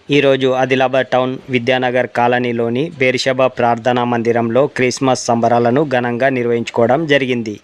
ఈరోజు ఆదిలాబాద్ టౌన్ విద్యానగర్ కాలనీలోని బేర్షెబా ప్రార్థనా మందిరంలో క్రిస్మస్ సంబరాలను ఘనంగా నిర్వహించుకోవడం జరిగింది.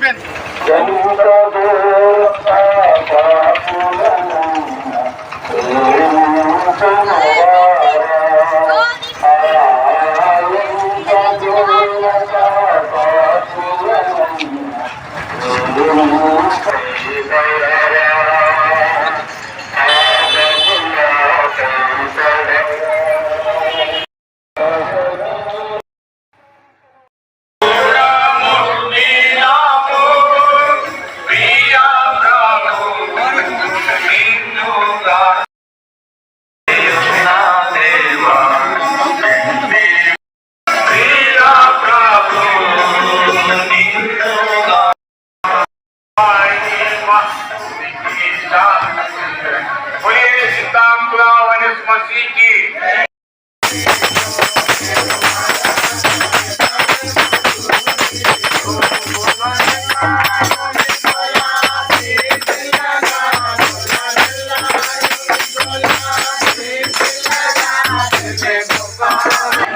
అయిపోయింది.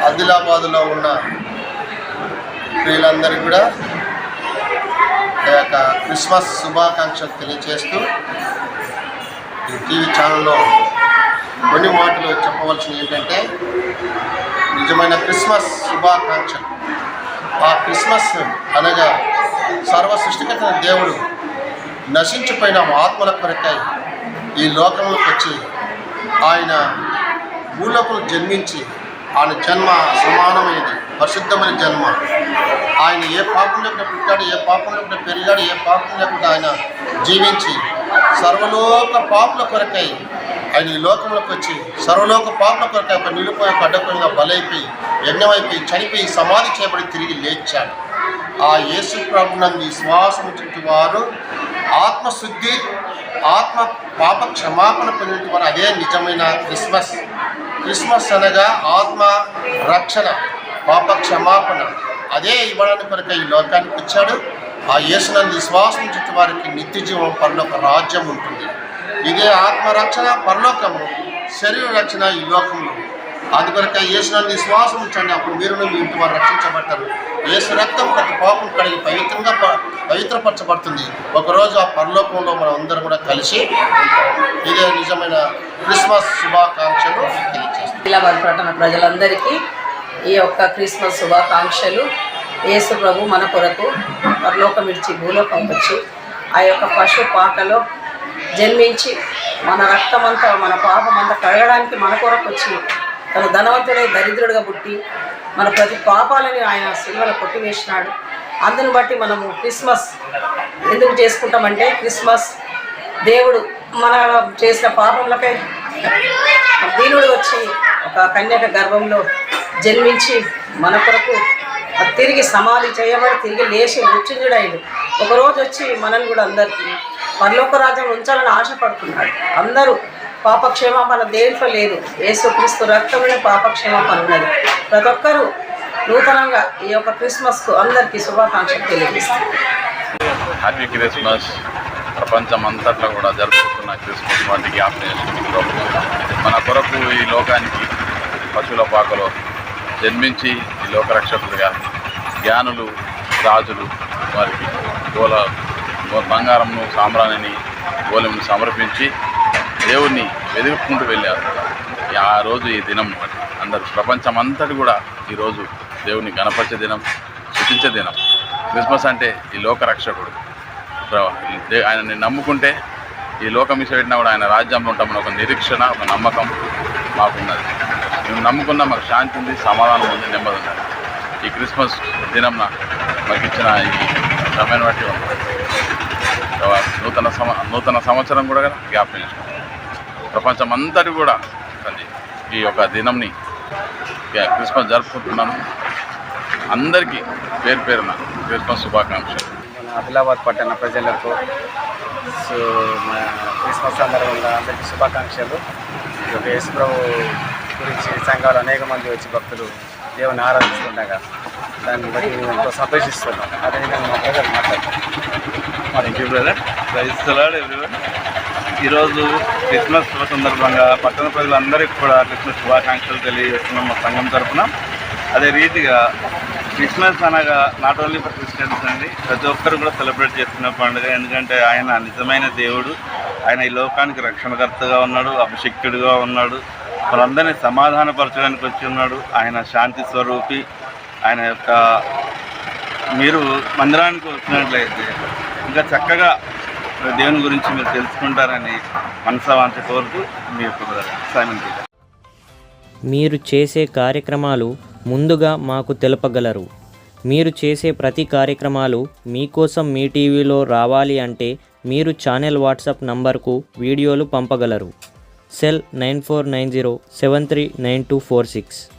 ఆదిలాబాద్లో ఉన్న ప్రియులందరికీ కూడా ఈ యొక్క క్రిస్మస్ శుభాకాంక్షలు తెలియజేస్తూ ఈ టీవీ ఛానల్లో కొన్ని మాటలు చెప్పవలసింది ఏంటంటే, నిజమైన క్రిస్మస్ శుభాకాంక్షలు. ఆ క్రిస్మస్ అనగా సర్వ సృష్టికర్త దేవుడు నశించిపోయిన ఆత్మల కొరకై ఈ లోకంలోకి వచ్చి ఆయన భూలోకంలో జన్మించి ఆయన జన్మ సమానమైనది, పరిశుద్ధమైన జన్మ. ఆయన ఏ పాపం లేకుండా పుట్టాడు, ఏ పాపం లేకుండా పెరిగాడు, ఏ పాపం లేకుండా ఆయన జీవించి సర్వలోక పాపుల కొరకై ఆయన ఈ లోకంలోకి వచ్చి సర్వలోక పాపుల కొరకై ఒక నిలుపోయి అడ్డపోయిన బలైపోయి యజ్ఞమైపోయి చనిపోయి సమాధి చేయబడి తిరిగి లేచాడు. ఆ యేసు ప్రభునందు విశ్వాసం ఉంచిన వారు ఆత్మశుద్ధి, ఆత్మ పాప క్షమాపణ పొందిన వారు అదే నిజమైన క్రిస్మస్. క్రిస్మస్ అనగా ఆత్మ రక్షణ, పాప క్షమాపణ. అదే ఇవ్వడానికి కొరకు ఈ లోకానికి వచ్చాడు. ఆ యేసునందు విశ్వాసం ఉంచిన వారికి నిత్య జీవం, పరలోక రాజ్యం ఉంటుంది. ఇదే ఆత్మరక్షణ పరలోకము, శరీర రక్షణ ఈ లోకంలో. అందుకొరకే యేసునందు విశ్వాసం ఉంచండి, అప్పుడు మీరు మీ ఇంటి వారు రక్షించబడతారు. యేసు రక్తం ప్రతి పాపం కడిగి పవిత్రపరచబడుతుంది. ఒకరోజు ఆ పరలోకంలో మనం అందరం కూడా కలిసి ఇదే నిజమైన క్రిస్మస్ శుభాకాంక్షలు తెలియజేస్తాం. ఆదిలాబాద్ పట్టణ ప్రజలందరికీ ఈ యొక్క క్రిస్మస్ శుభాకాంక్షలు. యేసు ప్రభు మన కొరకు పరలోకం విడిచి భూలోకంకి వచ్చి ఆ యొక్క పశు పాకలో జన్మించి మన రక్తమంతా, మన పాపమంతా కడగడానికి మన కొరకు వచ్చి తన ధనవంతుడై దరిద్రుడిగా పుట్టి మన ప్రతి పాపాలని ఆయన సిలువలో కొట్టివేసినాడు. అందుని బట్టి మనము క్రిస్మస్ ఎందుకు చేసుకుంటామంటే, క్రిస్మస్ దేవుడు మన చేసిన పాపములకై దీనుడు వచ్చి ఒక కన్యక గర్భంలో జన్మించి మన కొరకు తిరిగి సమాధి చేయబడి తిరిగి లేచి మృత్యుంజుడైండు. ఒకరోజు వచ్చి మనల్ని కూడా అందరికీ పరలోక రాజ్యం ఉంచాలని ఆశపడుతున్నాడు. అందరూ పాపక్షేమాపణ దేంట్లో లేదు, యేసుక్రీస్తు రక్తంలో పాపక్షేమాపణ ఉన్నది. ప్రతి ఒక్కరూ నూతనంగా ఈ యొక్క క్రిస్మస్కు అందరికీ శుభాకాంక్షలు తెలియజేస్తారు. Happy Christmas. ప్రపంచం అంతట్లో కూడా జరుపుతున్న క్రిస్మస్ వాటి జ్ఞాపకం మన కొరకు ఈ లోకానికి పశువుల పాకలో జన్మించి ఈ లోకరక్షకులుగా జ్ఞానులు, రాజులు వారికి బంగారంను, సామ్రాణిని, గోలెమును సమర్పించి దేవుణ్ణి వెతుక్కుంటూ వెళ్ళారు. ఆ రోజు ఈ దినం అందరు ప్రపంచం అంతటి కూడా ఈరోజు దేవుని గణపరిచే దినం, స్తుతించే దినం. క్రిస్మస్ అంటే ఈ లోకరక్షకుడు. ఆయనని నమ్ముకుంటే ఈ లోకం విసిపెట్టినా కూడా ఆయన రాజ్యంలో ఉంటామని ఒక నిరీక్షణ, ఒక నమ్మకం మాకున్నది. మేము నమ్ముకున్నా మాకు శాంతి ఉంది, సమాధానం ఉంది, నెమ్మది ఉన్నది. ఈ క్రిస్మస్ దినం మాకు ఇచ్చిన ఈ సమయాన్ని బట్టి నూతన సంవత్సరం కూడా జ్ఞాపకం చేసుకుంటాం. ప్రపంచం అంతటి కూడా ఈ యొక్క దినంని క్రిస్మస్ జరుపుకుంటున్నాను. అందరికీ పేరు పేరున క్రిస్మస్ శుభాకాంక్షలు. ఆదిలాబాద్ పట్టణ ప్రజలకు క్రిస్మస్ సందర్భంగా అందరికీ శుభాకాంక్షలు. ఈ యొక్క యేసు ప్రభు గురించి సంఘాలు అనేక మంది వచ్చి భక్తులు దేవుని ఆరాధిస్తుండగా దాన్ని బట్టి మేము ఎంతో సంతోషిస్తున్నాం. అదేవిధంగా మా ప్రజలు మాట్లాడతారు. ఈరోజు క్రిస్మస్ సందర్భంగా పట్టణ ప్రజలందరికీ కూడా క్రిస్మస్ శుభాకాంక్షలు తెలియజేస్తున్నాం మా సంఘం తరఫున. అదే రీతిగా క్రిస్మస్ అనగా నాట్ ఓన్లీ ఫర్ క్రిస్టియన్స్ అండి, ప్రతి ఒక్కరు కూడా సెలబ్రేట్ చేసుకునే పండుగ. ఎందుకంటే ఆయన నిజమైన దేవుడు, ఆయన ఈ లోకానికి రక్షణకర్తగా ఉన్నాడు, అభిషిక్తుడిగా ఉన్నాడు, వాళ్ళందరినీ సమాధానపరచడానికి వచ్చి ఉన్నాడు. ఆయన శాంతి స్వరూపి. ఆయన యొక్క మీరు మందిరానికి వచ్చినట్లయితే ఇంకా చక్కగా దేవుని గురించి మీరు తెలుసుకుంటారని మనసావాంఛ కోరుతూ మీ యొక్క సైమన్ పీటర్. మీరు చేసే కార్యక్రమాలు ముందుగా మాకు తెలపగలరు. మీరు చేసే ప్రతి కార్యక్రమాలు మీకోసం మీ టీవీలో రావాలి అంటే మీరు ఛానల్ వాట్సాప్ నంబర్కు వీడియోలు పంపగలరు. సెల్ 9490739246.